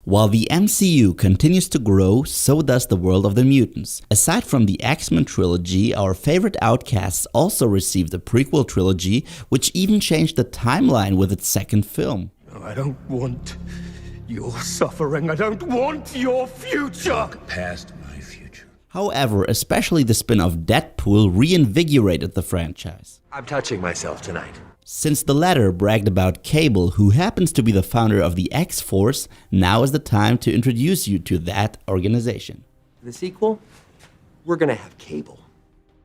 While the MCU continues to grow, so does the world of the mutants. Aside from the X-Men trilogy, our favorite outcasts also received a prequel trilogy, which even changed the timeline with its second film. I don't want your suffering. I don't want your future. Past my future. However, especially the spin-off Deadpool reinvigorated the franchise. I'm touching myself tonight. Since the latter bragged about Cable, who happens to be the founder of the X-Force, now is the time to introduce you to that organization. The sequel, we're gonna have Cable.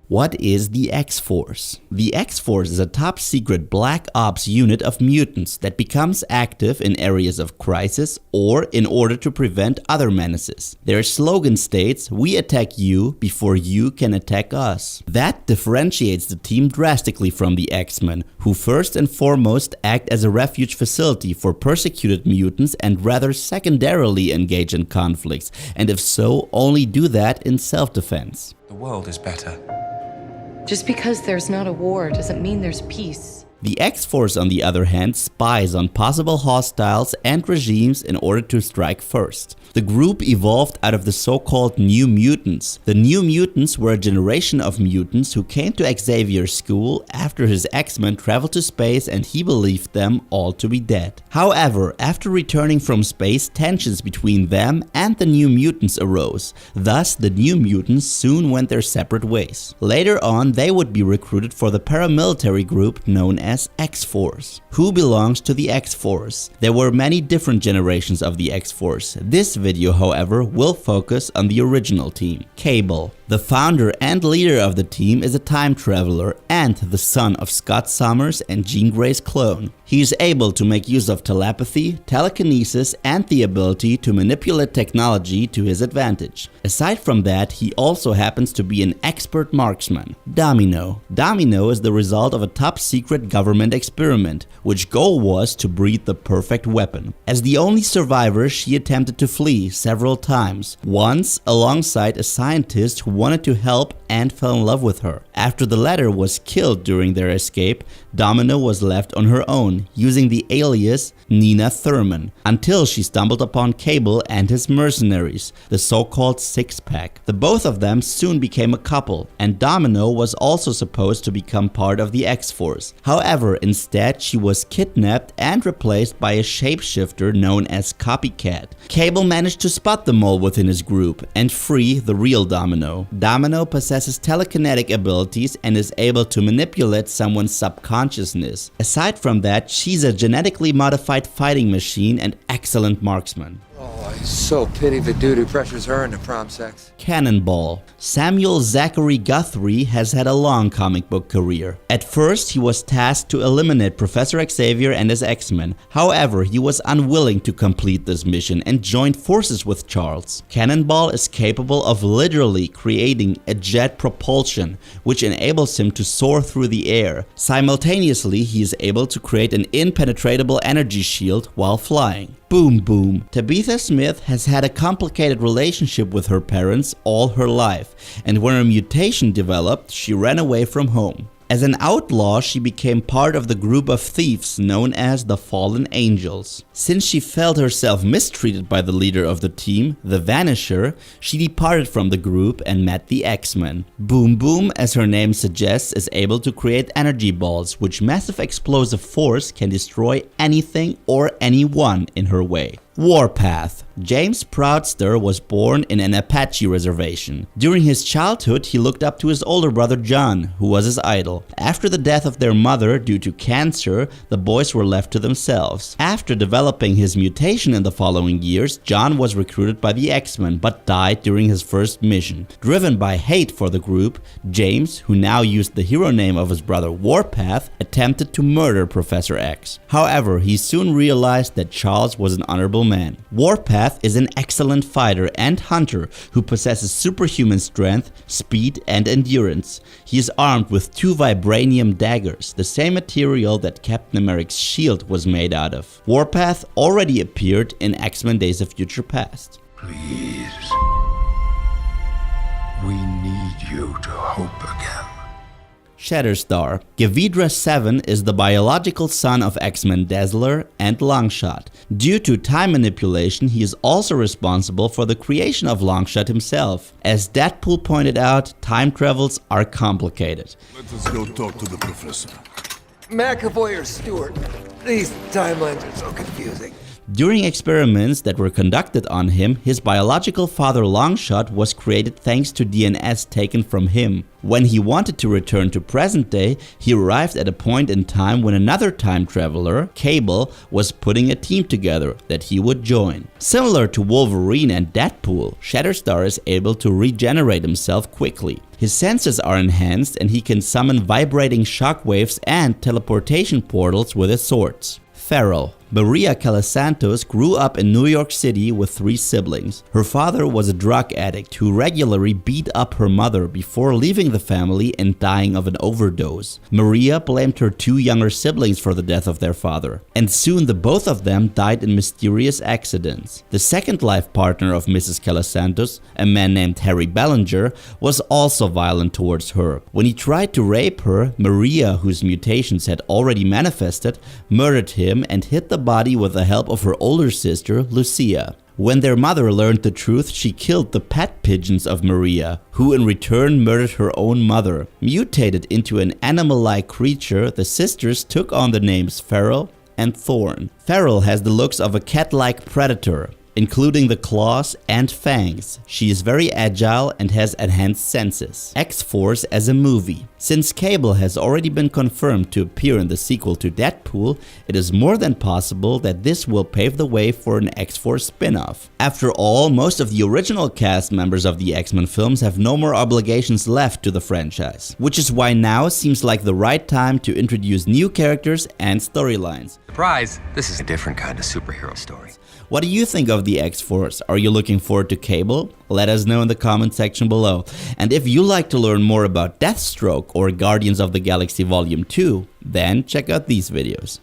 What is the X-Force? The X-Force is a top-secret Black Ops unit of mutants that becomes active in areas of crisis or in order to prevent other menaces. Their slogan states, "We attack you before you can attack us." That differentiates the team drastically from the X-Men, who first and foremost act as a refuge facility for persecuted mutants and rather secondarily engage in conflicts, and if so, only do that in self-defense. The world is better. Just because there's not a war doesn't mean there's peace. The X-Force, on the other hand, spies on possible hostiles and regimes in order to strike first. The group evolved out of the so-called New Mutants. The New Mutants were a generation of mutants who came to Xavier's school after his X-Men traveled to space and he believed them all to be dead. However, after returning from space, tensions between them and the New Mutants arose. Thus, the New Mutants soon went their separate ways. Later on, they would be recruited for the paramilitary group known as X-Force. Who belongs to the X-Force? There were many different generations of the X-Force. This video, however, will focus on the original team, Cable. The founder and leader of the team is a time traveler and the son of Scott Summers and Jean Grey's clone. He is able to make use of telepathy, telekinesis, and the ability to manipulate technology to his advantage. Aside from that, he also happens to be an expert marksman. Domino. Domino is the result of a top-secret government experiment, which goal was to breed the perfect weapon. As the only survivor, she attempted to flee several times, once alongside a scientist who wanted to help and fell in love with her. After the latter was killed during their escape, Domino was left on her own, using the alias Nina Thurman, until she stumbled upon Cable and his mercenaries, the so-called Six-Pack. The both of them soon became a couple, and Domino was also supposed to become part of the X-Force. However, instead she was kidnapped and replaced by a shapeshifter known as Copycat. Cable managed to spot the mole within his group and free the real Domino. Domino possesses telekinetic abilities and is able to manipulate someone's subconsciousness. Aside from that, she's a genetically modified fighting machine and excellent marksman. Oh, I so pity the dude who pressures her into prom sex. Cannonball. Samuel Zachary Guthrie has had a long comic book career. At first, he was tasked to eliminate Professor Xavier and his X-Men. However, he was unwilling to complete this mission and joined forces with Charles. Cannonball is capable of literally creating a jet propulsion, which enables him to soar through the air. Simultaneously, he is able to create an impenetrable energy shield while flying. Boom Boom. Tabitha Smith has had a complicated relationship with her parents all her life, and when her mutation developed, she ran away from home. As an outlaw, she became part of the group of thieves known as the Fallen Angels. Since she felt herself mistreated by the leader of the team, the Vanisher, she departed from the group and met the X-Men. Boom Boom, as her name suggests, is able to create energy balls, which massive explosive force can destroy anything or anyone in her way. Warpath. James Proudster was born in an Apache reservation. During his childhood, he looked up to his older brother John, who was his idol. After the death of their mother due to cancer, the boys were left to themselves. After developing his mutation in the following years, John was recruited by the X-Men but died during his first mission. Driven by hate for the group, James, who now used the hero name of his brother Warpath, attempted to murder Professor X. However, he soon realized that Charles was an honorable man. Warpath is an excellent fighter and hunter who possesses superhuman strength, speed, and endurance. He is armed with 2 vibranium daggers, the same material that Captain America's shield was made out of. Warpath already appeared in X-Men Days of Future Past. Please. We need you to hope again. Shatterstar. Gavidra 7 is the biological son of X-Men Dazzler and Longshot. Due to time manipulation, he is also responsible for the creation of Longshot himself. As Deadpool pointed out, time travels are complicated. Let us go talk to the professor. McAvoy or Stewart? These timelines are so confusing. During experiments that were conducted on him, his biological father Longshot was created thanks to DNS taken from him. When he wanted to return to present day, he arrived at a point in time when another time traveler, Cable, was putting a team together that he would join. Similar to Wolverine and Deadpool, Shatterstar is able to regenerate himself quickly. His senses are enhanced and he can summon vibrating shockwaves and teleportation portals with his swords. Feral. Maria Calasantos grew up in New York City with 3 siblings. Her father was a drug addict who regularly beat up her mother before leaving the family and dying of an overdose. Maria blamed her 2 younger siblings for the death of their father, and soon the both of them died in mysterious accidents. The second life partner of Mrs. Calasantos, a man named Harry Bellinger, was also violent towards her. When he tried to rape her, Maria, whose mutations had already manifested, murdered him and hid the body with the help of her older sister, Lucia. When their mother learned the truth, she killed the pet pigeons of Maria, who in return murdered her own mother. Mutated into an animal-like creature, the sisters took on the names Feral and Thorn. Feral has the looks of a cat-like predator, including the claws and fangs. She is very agile and has enhanced senses. X-Force as a movie. Since Cable has already been confirmed to appear in the sequel to Deadpool, it is more than possible that this will pave the way for an X-Force spin-off. After all, most of the original cast members of the X-Men films have no more obligations left to the franchise, which is why now seems like the right time to introduce new characters and storylines. Surprise! This is a different kind of superhero story. What do you think of the X-Force? Are you looking forward to Cable? Let us know in the comment section below. And if you like to learn more about Deathstroke or Guardians of the Galaxy Volume 2, then check out these videos.